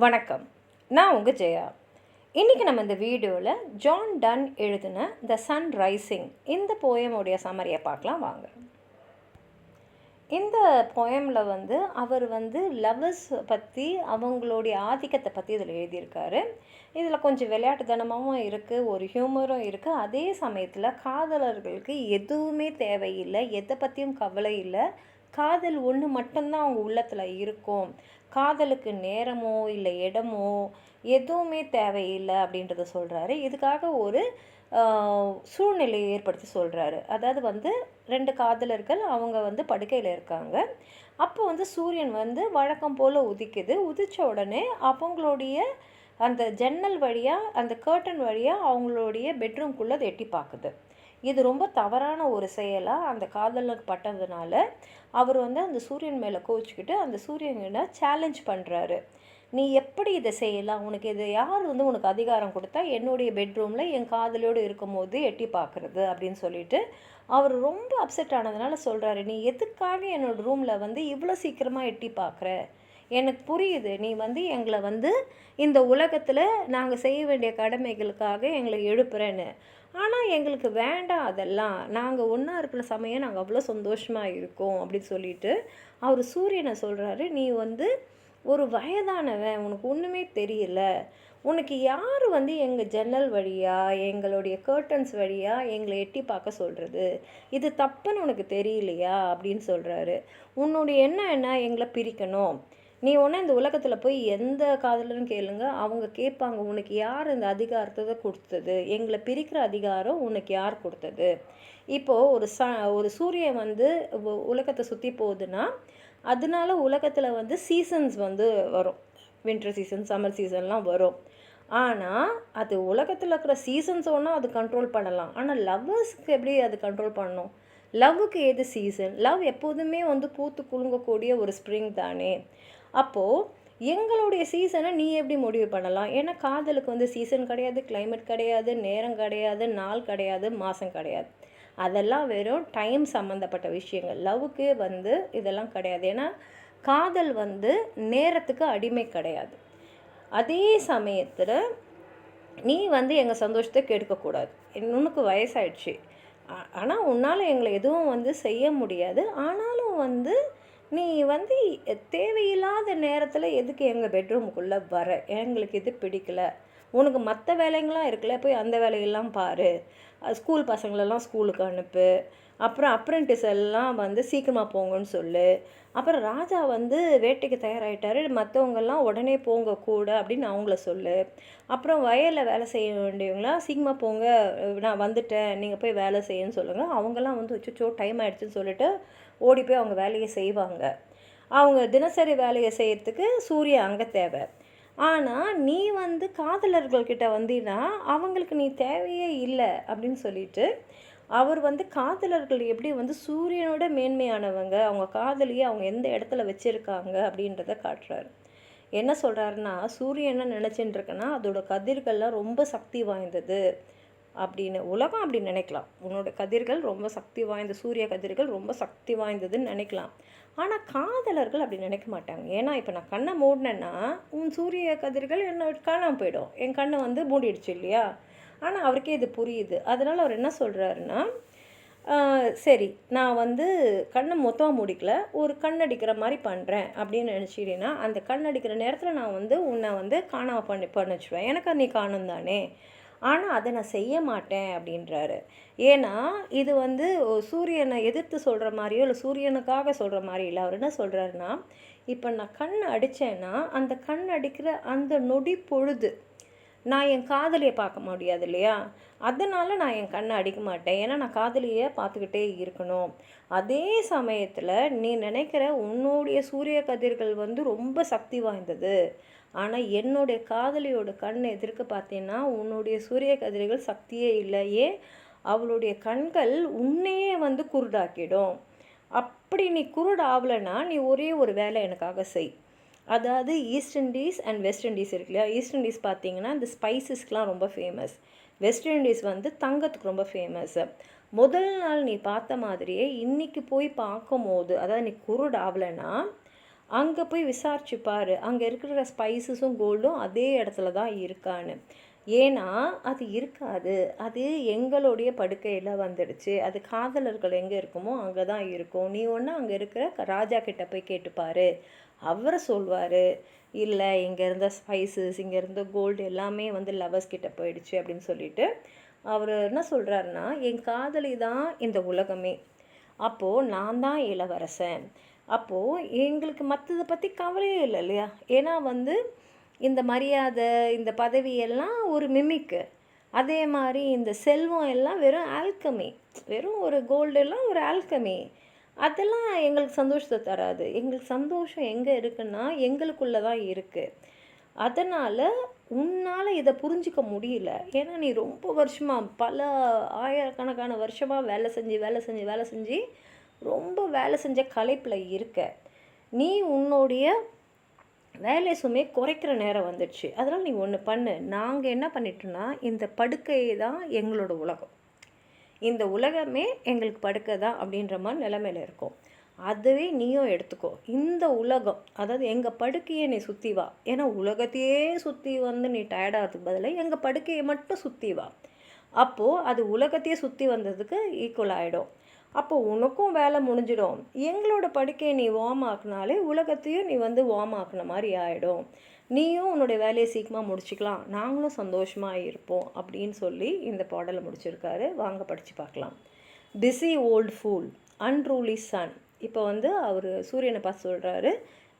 வணக்கம். நான் உங்கள் ஜெயா. இன்றைக்கி நம்ம இந்த வீடியோவில் ஜான் டன் எழுதின த சன் ரைசிங் இந்த போயமுடைய சம்மரியை பார்க்கலாம் வாங்க. இந்த போயமில் அவர் லவ்வர்ஸ் பற்றி அவங்களுடைய ஆதிக்கத்தை பற்றி இதில் எழுதியிருக்காரு. இதில் கொஞ்சம் விளையாட்டுத்தனமாகவும் இருக்குது, ஒரு ஹியூமரும் இருக்குது. அதே சமயத்தில் காதலர்களுக்கு எதுவுமே தேவையில்லை, எதை பற்றியும் கவலை இல்லை, காதல் ஒன்று மட்டும்தான் அவங்க உள்ளத்தில் இருக்கும், காதலுக்கு நேரமோ இல்லை இடமோ எதுவுமே தேவையில்லை அப்படின்றத சொல்கிறாரு. இதுக்காக ஒரு சூழ்நிலையை ஏற்படுத்தி சொல்கிறாரு. அதாவது ரெண்டு காதலர்கள் அவங்க படுக்கையில் இருக்காங்க. அப்போ சூரியன் வழக்கம் போல் உதிக்குது. உதித்த உடனே அவங்களுடைய அந்த ஜன்னல் வழியாக, அந்த கர்டன் வழியாக அவங்களுடைய பெட்ரூம்குள்ளே அதை எட்டி பார்க்குது. இது ரொம்ப தவறான ஒரு செயலாக அந்த காதலுக்கு பட்டதுனால அவர் அந்த சூரியன் மேலே கோச்சிக்கிட்டு அந்த சூரியனை சேலஞ்ச் பண்ணுறாரு. நீ எப்படி இதை செய்யலாம், உனக்கு இதை யார் உனக்கு அதிகாரம் கொடுத்தா என்னுடைய பெட்ரூமில் என் காதலியோடு இருக்கும் போது எட்டி பார்க்குறது அப்படின்னு சொல்லிட்டு அவர் ரொம்ப அப்செட் ஆனதுனால சொல்கிறாரு, நீ எதுக்காக என்னோடய ரூமில் இவ்வளோ சீக்கிரமாக எட்டி பார்க்குற, எனக்கு புரியுது, நீ எங்களை இந்த உலகத்தில் நாங்கள் செய்ய வேண்டிய கடமைகளுக்காக எங்களை எழுப்புறேன்னு, ஆனால் எங்களுக்கு வேண்டாம் அதெல்லாம், நாங்கள் ஒன்றா இருக்கிற சமயம் நாங்கள் அவ்வளோ சந்தோஷமாக இருக்கோம் அப்படின்னு சொல்லிட்டு அவர் சூரியனை சொல்கிறாரு, நீ ஒரு வயதானவன், உனக்கு ஒன்றுமே தெரியல, உனக்கு யார் எங்கள் ஜன்னல் வழியாக எங்களுடைய கர்டன்ஸ் வழியாக எங்களை எட்டி பார்க்க சொல்கிறது, இது தப்புன்னு உனக்கு தெரியலையா அப்படின்னு சொல்கிறாரு. உன்னுடைய எண்ணம் என்ன, எங்களை பிரிக்கணும், நீ ஒன்று இந்த உலகத்தில் போய் எந்த காதலன்னு கேளுங்க, அவங்க கேட்பாங்க, உனக்கு யார் இந்த அதிகாரத்தை கொடுத்தது, எங்களை பிரிக்கிற அதிகாரம் உனக்கு யார் கொடுத்தது. இப்போது ஒரு சூரியன் உலகத்தை சுற்றி போகுதுன்னா அதனால உலகத்தில் சீசன்ஸ் வரும், வின்டர் சீசன், சம்மர் சீசன்லாம் வரும். ஆனால் அது உலகத்தில் இருக்கிற சீசன்ஸ் ஒன்றா அது கண்ட்ரோல் பண்ணலாம், ஆனால் லவ்வர்ஸ்க்கு எப்படி அது கண்ட்ரோல் பண்ணணும்? லவ்வுக்கு ஏது சீசன்? லவ் எப்போதுமே பூத்து குலுங்கக்கூடிய ஒரு ஸ்ப்ரிங் தானே. அப்போது எங்களுடைய சீசனை நீ எப்படி முடிவு பண்ணலாம்? ஏன்னா காதலுக்கு சீசன் கிடையாது, கிளைமேட் கிடையாது, நேரம் கிடையாது, நாள் கிடையாது, மாதம் கிடையாது, அதெல்லாம் வெறும் டைம் சம்மந்தப்பட்ட விஷயங்கள். லவ்வுக்கு இதெல்லாம் கிடையாது. ஏன்னா காதல் நேரத்துக்கு அடிமை கிடையாது. அதே சமயத்தில் நீ எங்கள் சந்தோஷத்தை கெடுக்கக்கூடாது, உனக்கு வயசாயிடுச்சு, ஆனால் உன்னால் எங்களை எதுவும் செய்ய முடியாது, ஆனாலும் நீ தேவையில்லாத நேரத்தில் எதுக்கு எங்கள் பெட்ரூமுக்குள்ளே வர, எங்களுக்கு இது பிடிக்கல, உனக்கு மற்ற வேலைங்களாம் இருக்குல்ல, போய் அந்த வேலையெல்லாம் பாரு, ஸ்கூல் பசங்களெல்லாம் ஸ்கூலுக்கு அனுப்பு, அப்புறம் அப்ரெண்டிஸ் எல்லாம் சீக்கிரமாக போங்கன்னு சொல்லு, அப்புறம் ராஜா வேட்டைக்கு தயாராகிட்டாரு, மற்றவங்கெல்லாம் உடனே போங்க கூட அப்படின்னு அவங்கள சொல்லு, அப்புறம் வயலில் வேலை செய்ய வேண்டியவங்களாம் சீக்கிரமாக போங்க, நான் வந்துட்டேன், நீங்கள் போய் வேலை செய்யன்னு சொல்லுங்கள். அவங்கெல்லாம் வச்சுச்சோ டைம் ஆகிடுச்சின்னு சொல்லிட்டு ஓடி போய் அவங்க வேலையை செய்வாங்க. அவங்க தினசரி வேலையை செய்கிறதுக்கு சூரியன் அங்கே தேவை. ஆனால் நீ காதலர்கள்கிட்ட வந்தீங்கன்னா அவங்களுக்கு நீ தேவையே இல்லை அப்படின்னு சொல்லிட்டு அவர் காதலர்கள் எப்படி சூரியனோட மேன்மையானவங்க, அவங்க காதலியை அவங்க எந்த இடத்துல வச்சுருக்காங்க அப்படின்றத காட்டுறாரு. என்ன சொல்கிறாருன்னா, சூரியன் என்ன நினச்சின்னு இருக்குன்னா அதோட கதிர்கள்லாம் ரொம்ப சக்தி வாய்ந்தது அப்படின்னு உலகம் அப்படி நினைக்கலாம், உன்னோட கதிர்கள் ரொம்ப சக்தி வாய்ந்த, சூரிய கதிர்கள் ரொம்ப சக்தி வாய்ந்ததுன்னு நினைக்கலாம், ஆனால் காதலர்கள் அப்படி நினைக்க மாட்டாங்க. ஏன்னா இப்போ நான் கண்ணை மூடினேன்னா உன் சூரிய கதிர்கள் என்ன காணாமல் போயிடும், என் கண்ணை மூடிடுச்சு இல்லையா. ஆனால் அவருக்கே இது புரியுது. அதனால் அவர் என்ன சொல்கிறாருன்னா, சரி நான் கண்ணை மொத்தமாக முடிக்கல, ஒரு கண்ணடிக்கிற மாதிரி பண்ணுறேன் அப்படின்னு நினச்சிட்டேன்னா அந்த கண்ணடிக்கிற நேரத்தில் நான் உன்னை காணாமல் பண்ண வச்சுருவேன், எனக்கு நீ காணும் தானே, ஆனால் அதை நான் செய்ய மாட்டேன் அப்படின்றாரு. ஏன்னா இது சூரியனை எதிர்த்து சொல்கிற மாதிரியோ இல்லை சூரியனுக்காக சொல்கிற மாதிரி இல்லை. அவர் என்ன சொல்கிறாருன்னா, இப்போ நான் கண் அடித்தேன்னா அந்த கண் அடிக்கிற அந்த நொடி பொழுது நான் என் காதலியை பார்க்க முடியாது இல்லையா, அதனால் நான் என் கண்ணை அடிக்க மாட்டேன், ஏன்னா நான் காதலியை பார்த்துக்கிட்டே இருக்கணும். அதே சமயத்தில் நீ நினைக்கிற உன்னுடைய சூரிய கதிர்கள் ரொம்ப சக்தி வாய்ந்தது, ஆனால் என்னுடைய காதலியோட கண் எதிர்க்க பார்த்தீங்கன்னா உன்னுடைய சூரிய கதிர்கள் சக்தியே இல்லையே, அவளுடைய கண்கள் உன்னையே குருடாக்கிடும். அப்படி நீ குருடாகலைன்னா நீ ஒரே ஒரு வேலை எனக்காக செய். அதாவது East Indies and West Indies இருக்கு இல்லையா, ஈஸ்ட் இண்டீஸ் பார்த்தீங்கன்னா இந்த ஸ்பைசஸ்க்கெலாம் ரொம்ப ஃபேமஸ், வெஸ்ட் இண்டீஸ் தங்கத்துக்கு ரொம்ப ஃபேமஸ். முதல் நாள் நீ பார்த்த மாதிரியே இன்றைக்கி போய் பார்க்கும் போது, அதாவது நீ குருடாகலைன்னா அங்கே போய் விசாரிச்சு பாரு, அங்கே இருக்கிற ஸ்பைசஸும் கோல்டும் அதே இடத்துல தான் இருக்கான்னு. ஏன்னா அது இருக்காது, அது எங்களுடைய படுக்கையில் வந்துடுச்சு, அது காதலர்கள் எங்கே இருக்குமோ அங்கே தான் இருக்கும். நீ ஒன்று அங்கே இருக்கிற ராஜா கிட்ட போய் கேட்டுப்பாரு, அவரை சொல்வார். இல்லை, இங்கே இருந்த ஸ்பைசஸ், இங்கே இருந்த கோல்டு எல்லாமே வந்து லவர்ஸ் கிட்ட போயிடுச்சு அப்படின்னு சொல்லிட்டு அவர் என்ன சொல்கிறாருன்னா, என் காதலி தான் இந்த உலகமே, அப்போது நான் தான் இளவரசன், அப்போது எங்களுக்கு மற்றதை பற்றி கவலையே இல்லை இல்லையா. ஏன்னா வந்து இந்த மரியாதை, இந்த பதவியெல்லாம் ஒரு மிமிக்கு. அதே மாதிரி இந்த செல்வம் எல்லாம் வெறும் ஆல்கமி, வெறும் ஒரு கோல்டெல்லாம் ஒரு ஆல்கமி. அதெல்லாம் எங்களுக்கு சந்தோஷத்தை தராது. எங்களுக்கு சந்தோஷம் எங்கே இருக்குன்னா எங்களுக்குள்ளே தான் இருக்குது. அதனால் உன்னால் இதை புரிஞ்சிக்க முடியல. ஏன்னா நீ ரொம்ப வருஷமாக, பல ஆயிரக்கணக்கான வருஷமாக வேலை செஞ்சு ரொம்ப வேலை செஞ்ச களைப்பில் இருக்க. நீ உன்னுடைய வேலை சுமையை குறைக்கிற நேரம் வந்துடுச்சு. அதனால் நீ ஒன்று பண்ணு, நாங்கள் என்ன பண்ணிட்டோன்னா இந்த படுக்கையை தான் எங்களோட உலகம், இந்த உலகமே எங்களுக்கு படுக்கை தான் அப்படின்ற மாதிரி நிலைமையில் இருக்கும். அதுவே நீயும் எடுத்துக்கோ. இந்த உலகம், அதாவது எங்கள் படுக்கையை நீ சுற்றி வா. ஏன்னா உலகத்தையே சுற்றி வந்து நீ டயர்டாகிறதுக்கு பதிலாக எங்கள் படுக்கையை மட்டும் சுற்றி வா. அப்போது அது உலகத்தையே சுற்றி வந்ததுக்கு ஈக்குவல் ஆகிடும். அப்போ உனக்கும் வேலை முடிஞ்சிடும். எங்களோட படுக்கையை நீ வார்ம் ஆக்குனாலே உலகத்தையும் நீ வந்து வார்ம் ஆக்குன மாதிரி ஆகிடும். நீயும் உன்னுடைய வேலையை சீக்கிரமாக முடிச்சுக்கலாம், நாங்களும் சந்தோஷமாக இருப்போம் அப்படின்னு சொல்லி இந்த பாடலை முடிச்சிருக்காரு. வாங்க படித்து பார்க்கலாம். Busy old fool, unruly sun. இப்போ வந்து அவர் சூரியனை பார்த்து சொல்கிறாரு,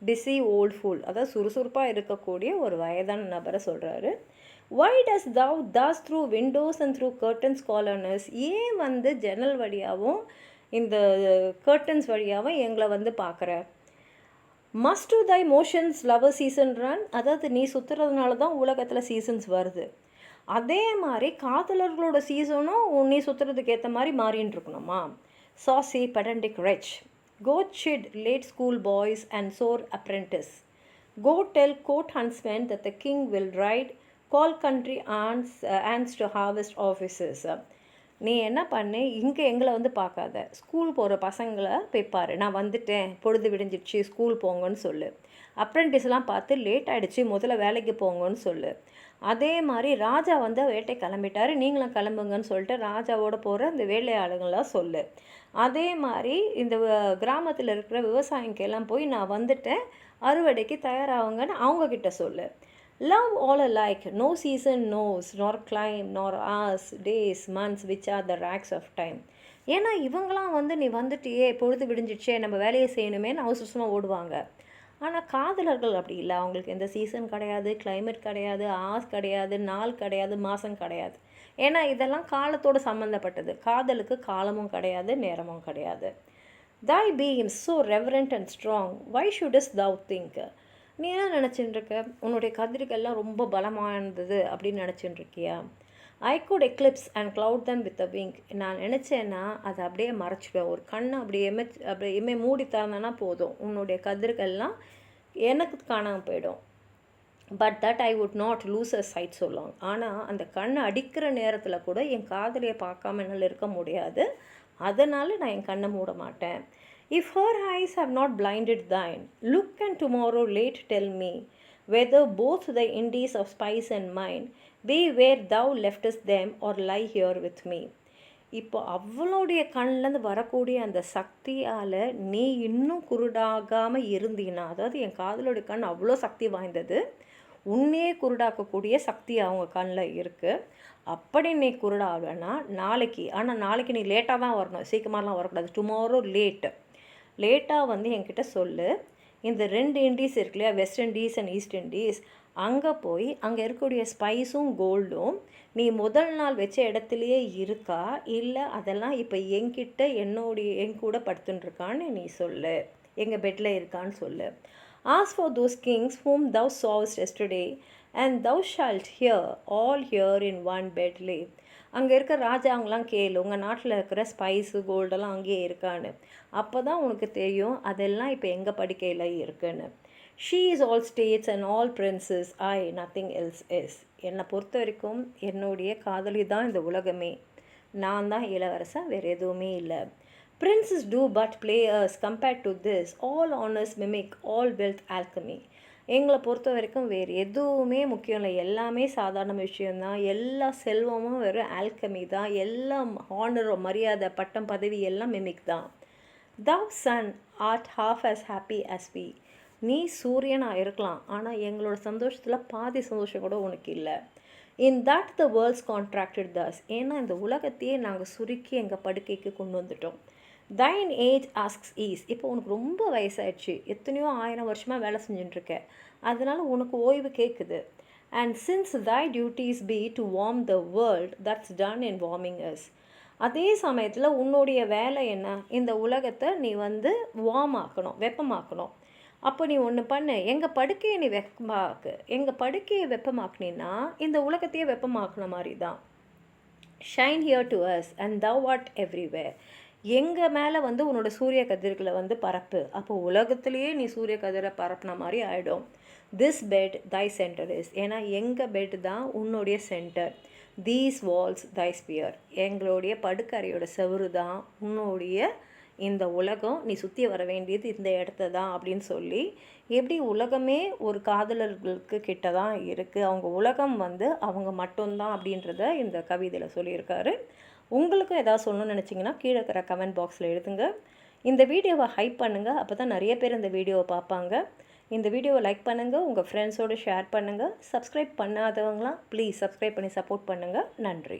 பிஸி ஓல்ட் ஃபூல், அதாவது சுறுசுறுப்பாக இருக்கக்கூடிய ஒரு வயதான நபரை சொல்கிறாரு. Why does thou thus through windows and through curtains call on us? ஏன் வந்து ஜன்னல் வழியாகவும் இந்த கர்டன்ஸ் வழியாகவும் எங்களை வந்து பார்க்குற? Must to thy motions lover season run? அதாவது நீ சுற்றுறதுனால தான் உலகத்தில் சீசன்ஸ் வருது. அதே மாதிரி காதலர்களோட சீசனும் நீ சுற்றுறதுக்கு ஏற்ற மாதிரி மாறின்னு இருக்கணுமா? Saucy pedantic wretch, go chid late school boys and sore apprentice, go tell court huntsmen that the king will ride, call country ants to harvest offices. நீ என்ன பண்ணு, இங்கே எங்களை வந்து பார்க்காத, ஸ்கூல் போகிற பசங்களை போய்ப்பார், நான் வந்துட்டேன், பொழுது விடிஞ்சிடுச்சு, ஸ்கூல் போங்கன்னு சொல்லு. அப்ரெண்டிஸ்லாம் பார்த்து லேட் ஆகிடுச்சு, முதல்ல வேலைக்கு போங்கன்னு சொல்லு. அதே மாதிரி ராஜா வந்து வேட்டை கிளம்பிட்டாரு, நீங்களும் கிளம்புங்கன்னு சொல்லிட்டு ராஜாவோட போகிற இந்த வேலையாளுங்களாம் சொல்லு. அதே மாதிரி இந்த கிராமத்தில் இருக்கிற விவசாயிக்கெல்லாம் போய் நான் வந்துட்டேன், அறுவடைக்கு தயாராகுங்கன்னு அவங்கக்கிட்ட சொல்லு. Love all alike, no season knows, nor climb, nor hours, days, months, which are the rags of time. ஏன்னா இவங்களாம் வந்து நீ வந்துட்டியே, பொழுது விடிஞ்சிடுச்சே, நம்ம வேலையை செய்யணுமேன்னு அவசரமாக ஓடுவாங்க. ஆனால் காதலர்கள் அப்படி இல்லை. அவங்களுக்கு எந்த சீசன் கிடையாது, கிளைமேட் கிடையாது, ஆஸ் கிடையாது, நாள் கிடையாது, மாதம் கிடையாது. ஏன்னா இதெல்லாம் காலத்தோடு சம்மந்தப்பட்டது. காதலுக்கு காலமும் கிடையாது, நேரமும் கிடையாது. Thy being so reverent and strong, why shouldest thou think? நீ என்ன நினச்சின்னு இருக்க? உன்னுடைய கதிர்கள்லாம் ரொம்ப பலமானது அப்படின்னு நினச்சின்னு இருக்கியா? I could Eclipse and cloud them with a wing. நான் நினச்சேன்னா அதை அப்படியே மறைச்சிடுவேன், ஒரு கண்ணை அப்படியே மூடி தரந்தேன்னா போதும், உன்னுடைய கதிர்கள்லாம் எனக்கு காணாமல் போயிடும். But that I would not lose a sight so long. ஆனால் அந்த கண்ணை அடிக்கிற நேரத்தில் கூட என் காதலியை பார்க்காம என்னால் இருக்க முடியாது, அதனால் நான் என் கண்ணை மூட மாட்டேன். If her eyes have not blinded thine, look and tomorrow late tell me whether both the Indies of spice and mine be where thou leftest them or lie here with me. இப்போ அவளுடைய கண்ணிலேருந்து வரக்கூடிய அந்த சக்தியால் நீ இன்னும் குருடாகாமல் இருந்தீன்னா, அதாவது என் காதலோடைய கண் அவ்வளோ சக்தி வாய்ந்தது, உன்னையே குருடாக்கக்கூடிய சக்தி அவங்க கண்ணில் இருக்குது. அப்படி நீ குருடாகலைன்னா நாளைக்கு, ஆனால் நாளைக்கு நீ லேட்டாக தான் வரணும், சீக்கிரமாலாம் வரக்கூடாது. டுமாரோ லேட்டாக வந்து என்கிட்ட சொல்லு. இந்த 2 இண்டீஸ் இருக்கு இல்லையா, West Indies and East Indies, அங்கே போய் அங்கே இருக்கக்கூடிய ஸ்பைஸும் கோல்டும் நீ முதல் நாள் வச்ச இடத்துலையே இருக்கா, இல்லை அதெல்லாம் இப்போ என் கூட படுத்துட்டுருக்கான்னு நீ சொல்லு, எங்கள் பெட்டில் இருக்கான்னு சொல்லு. Ask for those kings whom thou sawest yesterday, and thou shalt hear all here in one bed lay. அங்கே இருக்கிற ராஜாவங்களாம் கேளு, உங்கள் நாட்டில் இருக்கிற ஸ்பைஸு கோல்டெல்லாம் அங்கேயே இருக்கான்னு. அப்போ தான் உனக்கு தெரியும் அதெல்லாம் இப்போ எங்கள் படுக்கையில் இருக்குன்னு. She is all states and all princess, I nothing else is. என்னை பொறுத்த வரைக்கும் என்னுடைய காதலி தான் இந்த உலகமே, நான் தான் இளவரசன், வேறு எதுவுமே இல்லை. Princes do but play us compared to this. All honors mimic, all wealth alchemy. எங்களை பொறுத்த வரைக்கும் வேறு எதுவுமே முக்கியம் இல்லை, எல்லாமே சாதாரண விஷயந்தான். எல்லா செல்வமும் வெறும் ஆல்கமி தான். எல்லாம் ஹானர், மரியாதை, பட்டம், பதவி எல்லாம் மிமிக் தான். Thou sun art half as happy as we. நீ சூரியனாக இருக்கலாம், ஆனால் எங்களோட சந்தோஷத்தில் பாதி சந்தோஷம் கூட உனக்கு இல்லை. In that the world's contracted thus. ஏன்னா இந்த உலகத்தையே நாங்கள் சுருக்கி எங்கள் படுக்கைக்கு கொண்டு வந்துட்டோம். Thine age asks ease. இப்போ உனக்கு ரொம்ப வயசாயிடுச்சு, எத்தனையோ 1000 வருஷமாக வேலை செஞ்சுட்டுருக்க, அதனால் உனக்கு ஓய்வு கேட்குது. And since thy duties be to warm the world, that's done in warming us. அதே சமயத்தில் உன்னுடைய வேலை என்ன, இந்த உலகத்தை நீ வார்ம் ஆக்கணும், வெப்பமாக்கணும். அப்போ நீ ஒன்று பண்ணு, எங்கள் படுக்கையை நீ வெப்பமாக்கு. எங்கள் படுக்கையை வெப்பமாக்குனீன்னா இந்த உலகத்தையே வெப்பமாக்குன மாதிரி தான். Shine here to us and thou art everywhere. எங்கள் மேலே உன்னோட சூரிய கதிர்களை பரப்பு. அப்போ உலகத்திலேயே நீ சூரிய கதிரை பரப்புன மாதிரி ஆகிடும். This bed thy centre is. ஏன்னா எங்கள் பெட் தான் உன்னுடைய centre. These walls thy sphere. எங்களுடைய படுக்கறையோட செவுறு தான் உன்னுடைய இந்த உலகம். நீ சுற்றி வர வேண்டியது இந்த இடத்த தான் அப்படின்னு சொல்லி, எப்படி உலகமே ஒரு காதலர்களுக்கு கிட்ட தான் இருக்குது, அவங்க உலகம் அவங்க மட்டும்தான் அப்படின்றத இந்த கவிதையில் சொல்லியிருக்காரு. உங்களுக்கும் ஏதாவது சொல்லணும்னு நினச்சிங்கன்னா கீழே இருக்கிற கமெண்ட் பாக்ஸில் எழுதுங்க. இந்த வீடியோவை ஹைப் பண்ணுங்கள், அப்போ தான் நிறைய பேர் இந்த வீடியோவை பார்ப்பாங்க. இந்த வீடியோவை லைக் பண்ணுங்கள், உங்கள் ஃப்ரெண்ட்ஸோடு ஷேர் பண்ணுங்கள். சப்ஸ்கிரைப் பண்ணாதவங்களாம் ப்ளீஸ் சப்ஸ்கிரைப் பண்ணி சப்போர்ட் பண்ணுங்கள். நன்றி.